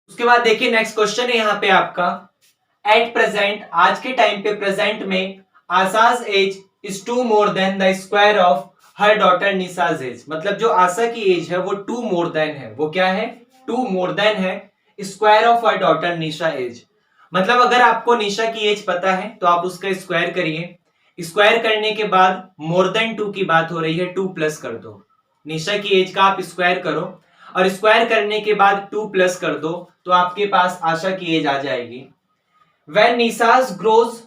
उसके बाद देखिए नेक्स्ट क्वेश्चन है यहाँ पे आपका, एट प्रेजेंट, आज के टाइम पे प्रेजेंट में Asha's age is 2 more than the square of her daughter Nisha's age. मतलब जो आशा की एज है वो 2 मोर देन है, वो क्या है, 2 मोर देन है square of her daughter Nisha age. मतलब अगर आपको निशा की एज पता है तो आप उसका स्क्वायर करिए, स्क्वायर करने के बाद मोर देन 2 की बात हो रही है, 2 प्लस कर दो। निशा की एज का आप स्क्वायर करो और स्क्वायर करने के बाद 2 प्लस कर दो तो आपके पास आशा की एज आ जाएगी। When Nisha's grows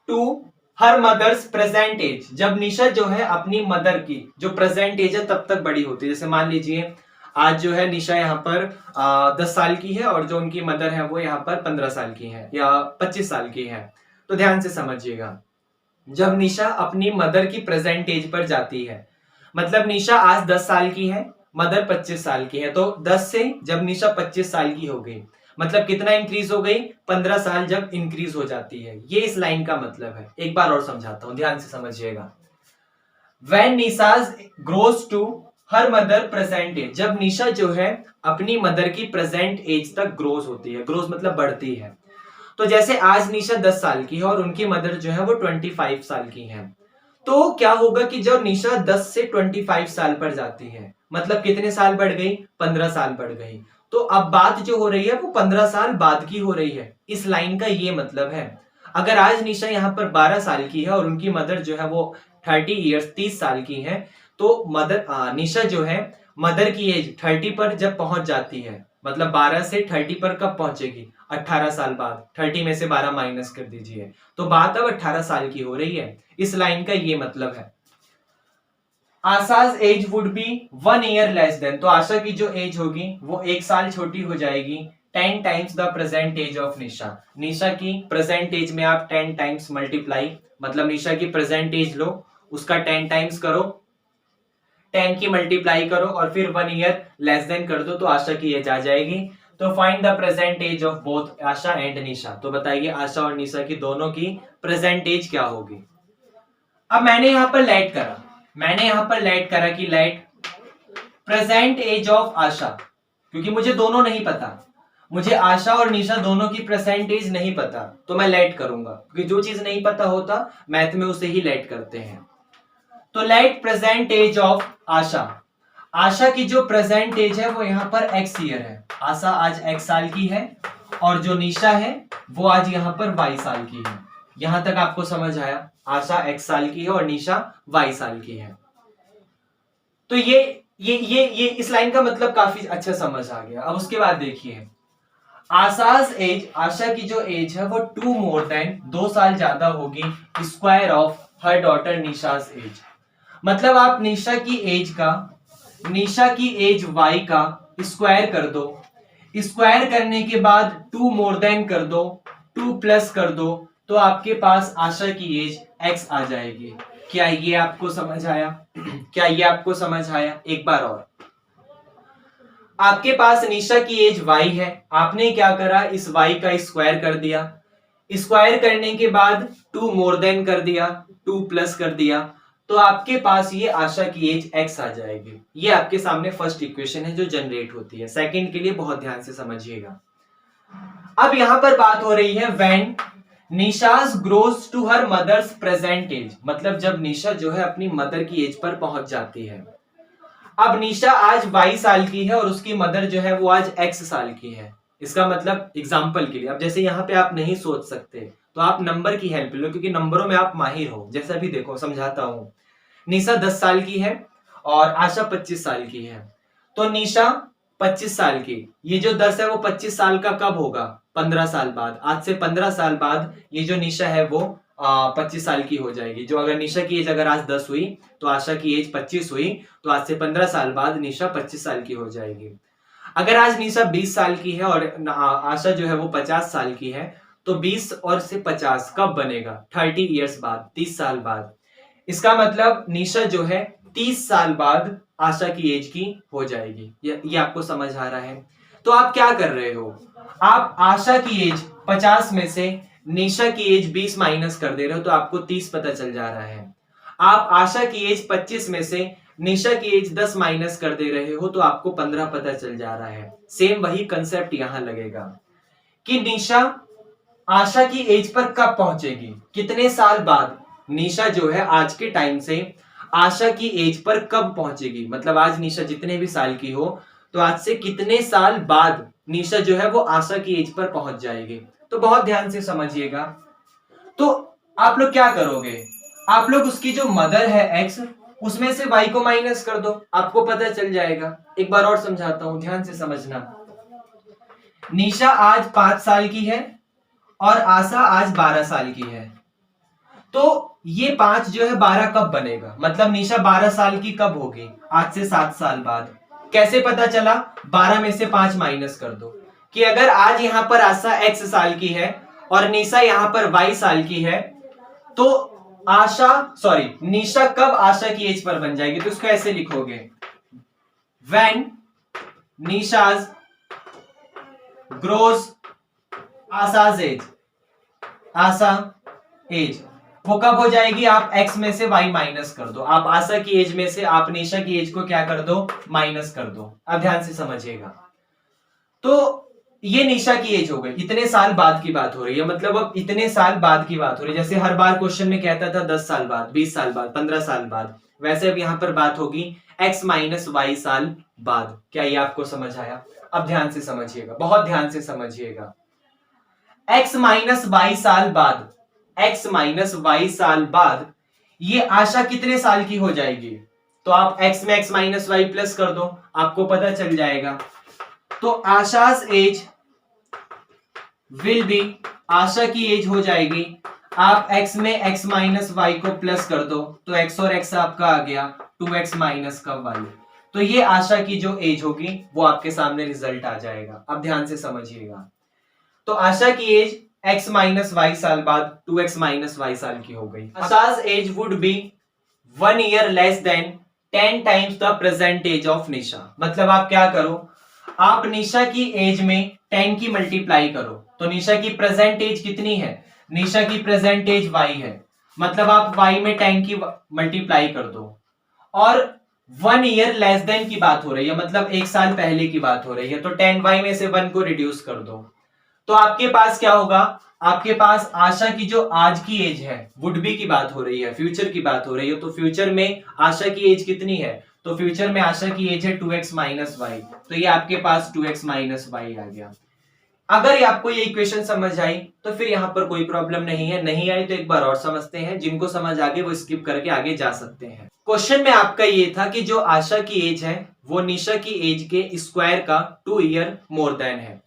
to her mother's present age, जब निशा जो है अपनी मदर की जो प्रेजेंट एज है तब तक बड़ी होती है। जैसे मान लीजिए आज जो है निशा यहाँ पर 10 साल की है और जो उनकी मदर है वो यहाँ पर 15 साल की है या 25 साल की है। तो ध्यान से समझिएगा, जब निशा अपनी मदर की प्रेजेंट एज पर जाती है, मतलब निशा आज 10 साल की है, मदर 25 साल की है, तो 10 से जब निशा 25 साल की हो गई, मतलब कितना इंक्रीज हो गई, 15 साल जब इंक्रीज हो जाती है। ये इस लाइन का मतलब है। एक बार और समझाता हूं, ध्यान से समझिएगा। When Nisha's grows to her mother present age, जब निशा जो है अपनी मदर की प्रेजेंट एज तक ग्रोज होती है, ग्रोज मतलब बढ़ती है। तो जैसे आज निशा 10 साल की है और उनकी मदर जो है वो 25 साल की है, तो क्या होगा कि जब निशा 10 से 25 साल पर जाती है, मतलब कितने साल बढ़ गई, 15 साल बढ़ गई। तो अब बात जो हो रही है वो 15 साल बाद की हो रही है। इस लाइन का ये मतलब है। अगर आज निशा यहाँ पर 12 साल की है और उनकी मदर जो है वो 30 साल की है, तो निशा जो है मदर की एज 30 पर जब पहुंच जाती है, मतलब 12 से 30 पर कब पहुंचेगी, 18 साल बाद। 30 में से 12 माइनस कर दीजिए, तो बात अब 18 साल की हो रही है। इस लाइन का ये मतलब है। Asha's age would be 1 year less than, तो आशा की जो एज होगी वो 1 साल छोटी हो जाएगी 10 times the present age of Nisha. Nisha की प्रेजेंट एज में आप 10 टाइम्स मल्टीप्लाई, मतलब निशा की प्रेजेंट एज लो, उसका 10 टाइम्स करो, 10 की मल्टीप्लाई करो और फिर 1 ईयर लेस देन कर दो तो आशा की एज आ जाएगी। तो find the present age of both Asha and Nisha. तो बताइए आशा और निशा की दोनों की प्रेजेंट एज क्या होगी। अब मैंने यहां पर लेट करा कि लेट प्रेजेंट एज ऑफ आशा, क्योंकि मुझे दोनों नहीं पता, मुझे आशा और निशा दोनों की प्रेजेंट एज नहीं पता, तो मैं लेट करूंगा, क्योंकि जो चीज नहीं पता होता मैथ में उसे ही लेट करते हैं। तो लेट प्रेजेंट एज ऑफ आशा, आशा की जो प्रेजेंट एज है वो यहाँ पर x ईयर है। आशा आज x साल की है और जो निशा है वो आज यहाँ पर y साल की है। यहां तक आपको समझ आया, आशा x साल की है और निशा y साल की है। तो ये इस लाइन का मतलब काफी अच्छा समझ आ गया। अब उसके बाद देखिए आशाज एज, आशा की जो एज है वो 2 मोर देन 2 साल ज्यादा होगी square of her daughter Nisha's age. मतलब आप निशा की एज y का स्क्वायर कर दो, स्क्वायर करने के बाद 2 मोर देन कर दो, 2 प्लस कर दो, तो आपके पास आशा की एज x आ जाएगी। क्या ये आपको समझ आया? एक बार और, आपके पास निशा की एज y है, आपने क्या करा, इस y का स्क्वायर कर दिया, स्क्वायर करने के बाद 2 मोर देन कर दिया, 2 प्लस कर दिया, तो आपके पास ये आशा की एज x आ जाएगी। ये आपके सामने फर्स्ट इक्वेशन है जो जनरेट होती है। सेकंड के लिए बहुत ध्यान से समझिएगा। अब यहां पर बात हो रही है when Nisha's grows to her mother's present age, मतलब जब निशा जो है अपनी मदर की एज पर पहुंच जाती है। अब निशा आज 22 साल की है और उसकी मदर जो है वो आज x साल की है। इसका मतलब एग्जाम्पल के लिए, अब जैसे यहाँ पे आप नहीं सोच सकते तो आप नंबर की हेल्प लो, क्योंकि नंबरों में आप माहिर हो। जैसा भी देखो समझाता हूं, निशा 10 साल की है और आशा 25 साल की है, तो निशा 25 साल की, ये जो 10 है वो 25 साल का कब होगा, 15 साल बाद। आज से 15 साल बाद ये जो निशा है वो 25 साल की हो जाएगी। जो अगर निशा की एज अगर आज 10 हुई तो आशा की एज 25 हुई, तो आज से 15 साल बाद निशा 25 साल की हो जाएगी। अगर आज निशा 20 साल की है और आशा जो है वो 50 साल की है, तो 20 और से 50 कब बनेगा, 30 ईयर्स बाद, 30 साल बाद। इसका मतलब निशा जो है 30 साल बाद आशा की एज की हो जाएगी। ये आपको समझ आ रहा है? तो आप क्या कर रहे हो, आप आशा की एज 50 में से निशा की एज 20 माइनस कर दे रहे हो, तो आपको 30 पता चल जा रहा है। आप आशा की एज 25 में से निशा की एज 10 माइनस कर दे रहे हो तो आपको 15 पता चल जा रहा है। सेम वही कंसेप्ट यहां लगेगा कि निशा आशा की एज पर कब पहुंचेगी, कितने साल बाद निशा जो है आज के टाइम से आशा की एज पर कब पहुंचेगी। मतलब आज निशा जितने भी साल की हो तो आज से कितने साल बाद निशा जो है वो आशा की एज पर पहुंच जाएगी। तो बहुत ध्यान से समझिएगा। तो आप लोग क्या करोगे, आप लोग उसकी जो मदर है एक्स, उसमें से y को माइनस कर दो, आपको पता चल जाएगा। एक बार और समझाता हूं, ध्यान से समझना। निशा आज 5 साल की है और आशा आज 12 साल की है। तो ये 5 जो है 12 कब बनेगा, मतलब निशा 12 साल की कब होगी, आज से 7 साल बाद। कैसे पता चला, 12 में से 5 माइनस कर दो कि अगर आज यहां पर आशा x साल की है और निशा यहां पर y साल की है तो निशा कब आशा की एज पर बन जाएगी। तो इसको ऐसे लिखोगे, when Nisha's grows Asha's age, Asha age वो कब हो जाएगी, आप x में से y माइनस कर दो, आप आशा की एज में से आप निशा की एज को क्या कर दो, माइनस कर दो। अब ध्यान से समझिएगा। तो ये निशा की एज हो गई, इतने साल बाद की बात हो रही है, मतलब अब इतने साल बाद की बात हो रही है। जैसे हर बार क्वेश्चन में कहता था 10 साल बाद, 20 साल बाद, 15 साल बाद, वैसे अब यहां पर बात होगी x माइनस वाई साल बाद। क्या ये आपको समझ आया। अब ध्यान से समझिएगा, बहुत ध्यान से समझिएगा। x माइनस वाई साल बाद, x माइनस वाई साल बाद ये आशा कितने साल की हो जाएगी। तो आप x में x माइनस वाई प्लस कर दो, आपको पता चल जाएगा। तो आशास एज विल बी, आशा की एज हो जाएगी, आप x में x माइनस वाई को प्लस कर दो तो x और x आपका आ गया 2x माइनस का y। तो ये आशा की जो एज होगी वो आपके सामने रिजल्ट आ जाएगा। अब ध्यान से समझिएगा। तो आशा की एज x माइनस वाई साल बाद 2x माइनस वाई साल की हो गई। Asha's age would be 1 year less than 10 times the present age of Nisha. मतलब आप क्या करो, आप निशा की एज में 10 की मल्टीप्लाई करो। तो निशा की प्रेजेंट एज कितनी है, निशा की प्रेजेंट एज y है, मतलब आप y में 10 की मल्टीप्लाई कर दो। और 1 ईयर लेस देन की बात हो रही है, मतलब 1 साल पहले की बात हो रही है, तो 10y में से 1 को रिड्यूस कर दो। तो आपके पास क्या होगा, आपके पास आशा की जो आज की एज है, वुड बी की बात हो रही है, फ्यूचर की बात हो रही है, तो फ्यूचर में आशा की एज कितनी है, तो फ्यूचर में आशा की एज है 2x माइनस वाई। तो ये आपके पास 2x माइनस वाई आ गया। अगर आपको ये इक्वेशन समझ आई तो फिर यहां पर कोई प्रॉब्लम नहीं है, नहीं आई तो एक बार और समझते हैं, जिनको समझ आ गए वो स्किप करके आगे जा सकते हैं। क्वेश्चन में आपका ये था कि जो आशा की एज है वो निशा की एज के स्क्वायर का 2 ईयर मोर देन है।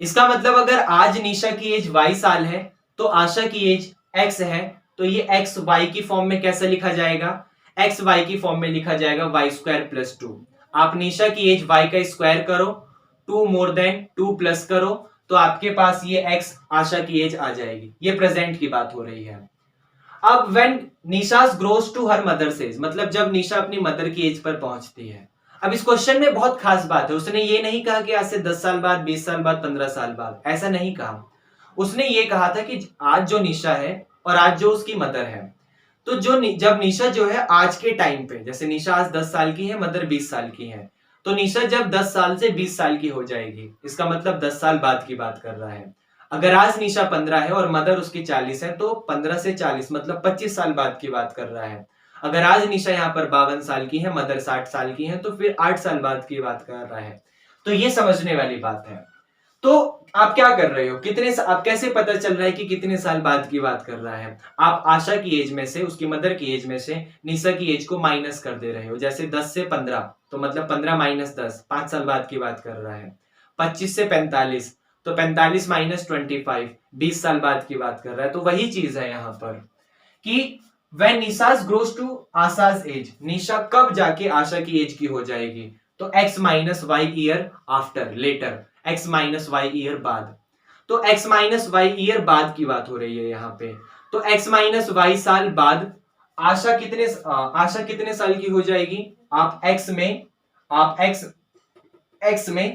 इसका मतलब अगर आज निशा की एज y साल है तो आशा की एज x है, तो ये x y की फॉर्म में कैसे लिखा जाएगा, x y की फॉर्म में लिखा जाएगा y स्क्वायर प्लस 2। आप निशा की एज y का स्क्वायर करो, 2 मोर देन 2 प्लस करो, तो आपके पास ये x आशा की एज आ जाएगी। ये प्रेजेंट की बात हो रही है। अब when Nisha grows to her mother's age, मतलब जब निशा अपनी मदर की एज पर पहुंचती है। अब इस क्वेश्चन में बहुत खास बात है, उसने ये नहीं कहा कि आज से 10 साल बाद, 20 साल बाद, 15 साल बाद, ऐसा नहीं कहा। उसने ये कहा था कि आज जो निशा है और आज जो उसकी मदर है, तो जब निशा जो है आज के टाइम पे, जैसे निशा आज 10 साल की है, मदर 20 साल की है, तो निशा जब 10 साल से 20 साल की हो जाएगी, इसका मतलब 10 साल बाद की बात कर रहा है। अगर आज निशा 15 है और मदर उसकी 40 है तो 15 से 40 मतलब 25 साल बाद की बात कर रहा है। अगर आज निशा यहाँ पर 52 साल की है, मदर 60 साल की है, तो फिर 8 साल बाद की बात कर रहा है। तो ये समझने वाली बात है। तो आप क्या कर रहे हो, आप कैसे पता चल रहा है कि कितने साल बाद की बात कर रहा है। आप आशा की एज में से, उसकी मदर की एज में से निशा की एज को माइनस कर दे रहे हो। जैसे 10 से 15 तो मतलब 15 माइनस 10, 5 साल बाद की बात कर रहा है। 25 से 45 तो 45 माइनस 25, 20 साल बाद की बात कर रहा है। तो वही चीज है यहाँ पर कि when Nisha's grows to Asha's age, Nisha कब जाके आशा की एज की हो जाएगी, तो x minus Y year after, later, x minus Y year बाद। तो x माइनस वाई ईयर बाद की बात हो रही है यहाँ पे। तो x माइनस वाई साल बाद आशा कितने साल की हो जाएगी, आप x में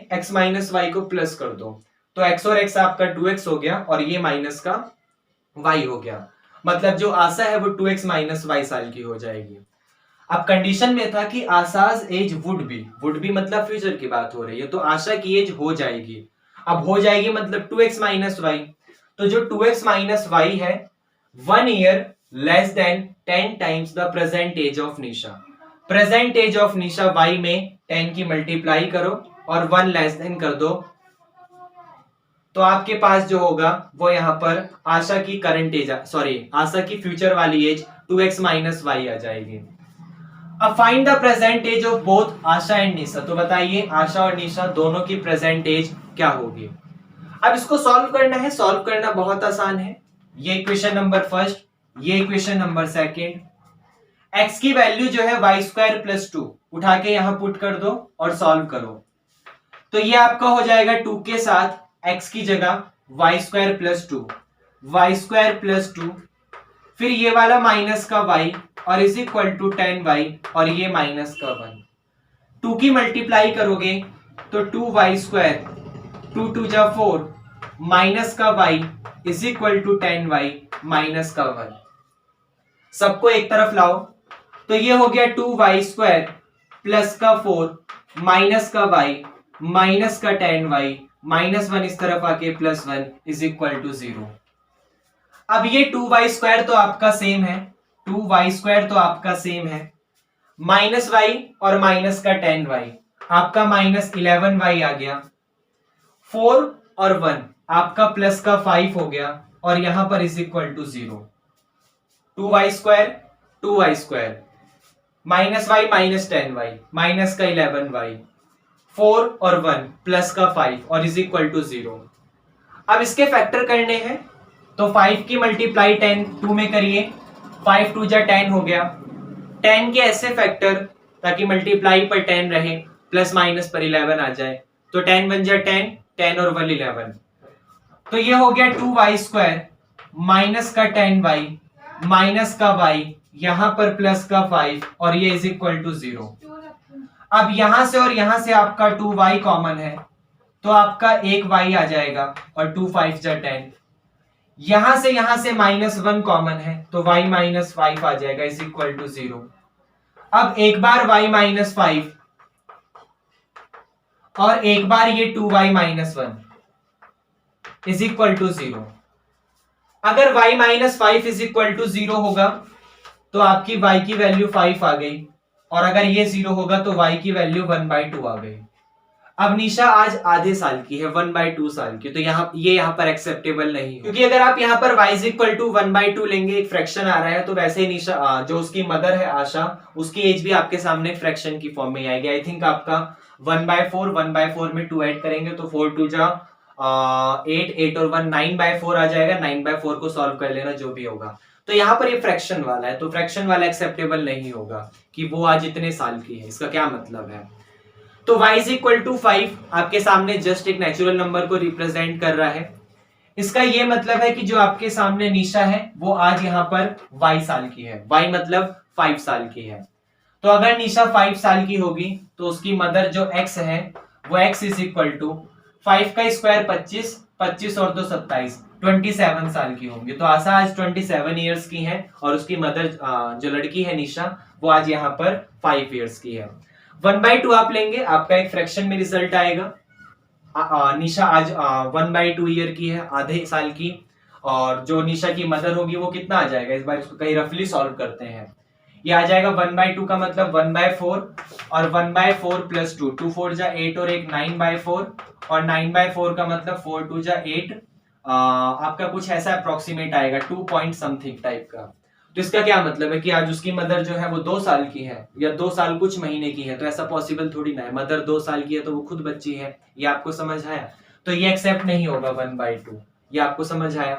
x माइनस वाई को प्लस कर दो, तो x और x आपका 2x हो गया और ये माइनस का y हो गया। मतलब जो आशा है वो 2x माइनस वाई साल की हो जाएगी। अब कंडीशन में था कि आशाज एज वुड बी मतलब फ्यूचर की बात हो रही है, तो आशा की एज हो जाएगी। अब हो जाएगी मतलब 2x माइनस वाई, तो जो 2x माइनस वाई है 1 year less than 10 times the present age of Nisha. Present age of Nisha Y में 10 की मल्टीप्लाई करो और 1 लेस देन कर दो, तो आपके पास जो होगा वो यहां पर आशा की करंट एज, आशा की फ्यूचर वाली एज 2x माइनस वाई आ जाएगी। अब find the present age of both Asha and Nisha, तो बताइए आशा और निशा दोनों की प्रेजेंट एज क्या होगी। अब इसको सॉल्व करना है, सॉल्व करना बहुत आसान है। ये इक्वेशन नंबर फर्स्ट, ये इक्वेशन नंबर सेकंड, x की वैल्यू जो है वाई स्क्वायर प्लस 2 उठा के यहां पुट कर दो और सॉल्व करो, तो ये आपका हो जाएगा 2 के साथ x की जगह Y square plus 2, Y square plus 2, फिर ये वाला माइनस का y और इज इक्वल टू 10y और ये माइनस का 1। 2 की मल्टीप्लाई करोगे तो 2y स्क्वायर, 2 2 जा 4 माइनस का y is equal to 10y minus का 1। सबको एक तरफ लाओ, तो ये हो गया 2y स्क्वायर प्लस का 4 माइनस का y माइनस का 10y माइनस 1 इस तरफ आके प्लस 1 इज इक्वल टू 0। अब ये 2y स्क्वायर तो आपका सेम है, 2y स्क्वायर तो आपका सेम है, माइनस y और माइनस का 10y आपका माइनस 11y आ गया, 4 और 1 आपका प्लस का 5 हो गया और यहां पर is equal to 0। 2y square minus y minus 10y minus का 11y, 4 और 1 प्लस का 5 और इज इक्वल टू 0। अब इसके फैक्टर करने हैं, तो 5 की मल्टीप्लाई 10 2 में करिए, 5 2 जा 10 हो गया, 10 के ऐसे फैक्टर ताकि मल्टीप्लाई पर 10 रहे, प्लस माइनस पर 11 आ जाए, तो 10 बन जा 10, 10 और 1 11, तो ये हो गया 2y स्क्वायर माइनस का 10y माइनस का y यहां पर प्लस का 5 और ये इज इक्वल टू 0। अब यहां से और यहां से आपका 2y कॉमन है, तो आपका एक y आ जाएगा और 2 5 जा 10, यहां से माइनस 1 कॉमन है, तो y माइनस 5 आ जाएगा इज इक्वल टू 0। अब एक बार y माइनस 5 और एक बार ये 2y minus 1 is equal to 0। अगर y minus 5 is equal to 0 होगा तो आपकी y की वैल्यू 5 आ गई, और अगर ये 0 होगा तो y की वैल्यू 1/2 आ गई। अब निशा आज आधे साल की है, 1/2 साल की, तो यहाँ पर एक्सेप्टेबल नहीं है, क्योंकि अगर आप यहाँ पर y इज इक्वल टू 1/2 लेंगे, एक फ्रैक्शन आ रहा है, तो वैसे ही निशा जो उसकी मदर है आशा, उसकी एज भी आपके सामने फ्रैक्शन की फॉर्म में आएगी। आई थिंक आपका 1/4 में 2 ऐड करेंगे तो 4 2 जा 8, 8 और 1 9/4 आ जाएगा, 9/4 को सॉल्व कर लेना जो भी होगा। तो यहाँ पर ये फ्रैक्शन वाला है, तो फ्रैक्शन वाला एक्सेप्टेबल नहीं होगा कि वो आज इतने साल की है, इसका क्या मतलब है। तो y इज इक्वल टू 5 आपके सामने जस्ट एक नेचुरल नंबर को रिप्रेजेंट कर रहा है। इसका ये मतलब है कि जो आपके सामने निशा है वो आज यहाँ पर y साल की है, y मतलब 5 साल की है। तो अगर निशा 5 साल की होगी तो उसकी मदर जो x है वो x इज इक्वल टू 5 का स्क्वायर 25, 25 और 2 27, 27 साल की होंगी। तो आशा आज 27 ईयर्स की है और उसकी मदर जो लड़की है निशा वो आज यहाँ पर 5 ईयर्स की है। 1/2 आप लेंगे, आपका एक फ्रैक्शन में रिजल्ट आएगा। निशा आज 1/2 ईयर की है, आधे साल की, और जो निशा की मदर होगी वो कितना आ जाएगा, इस बार इसको कहीं रफली सॉल्व करते हैं। ये आ जाएगा 1/2 का मतलब 1/4 और 1/4 प्लस 2, 2 4 जा 8 और एक 9/4 और 9/4 का मतलब 4 2 जा 8, आपका कुछ ऐसा अप्रोक्सीमेट आएगा 2 पॉइंट समथिंग टाइप का। तो इसका क्या मतलब है कि आज उसकी मदर जो है वो 2 साल की है या 2 साल कुछ महीने की है, तो ऐसा पॉसिबल थोड़ी ना है। मदर 2 साल की है तो वो खुद बच्ची है, ये आपको समझ आया। तो ये एक्सेप्ट नहीं होगा 1/2, ये आपको समझ आया।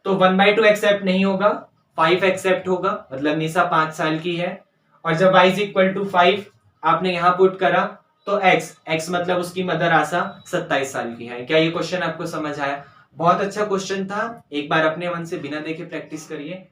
तो 1/2 एक्सेप्ट नहीं होगा, 5 एक्सेप्ट होगा, मतलब निशा 5 साल की है। और जब y इज इक्वल टू 5 आपने यहाँ पुट करा तो x मतलब उसकी मदर आशा 27 साल की है। क्या ये क्वेश्चन आपको समझ आया? बहुत अच्छा क्वेश्चन था, एक बार अपने मन से बिना देखे प्रैक्टिस करिए।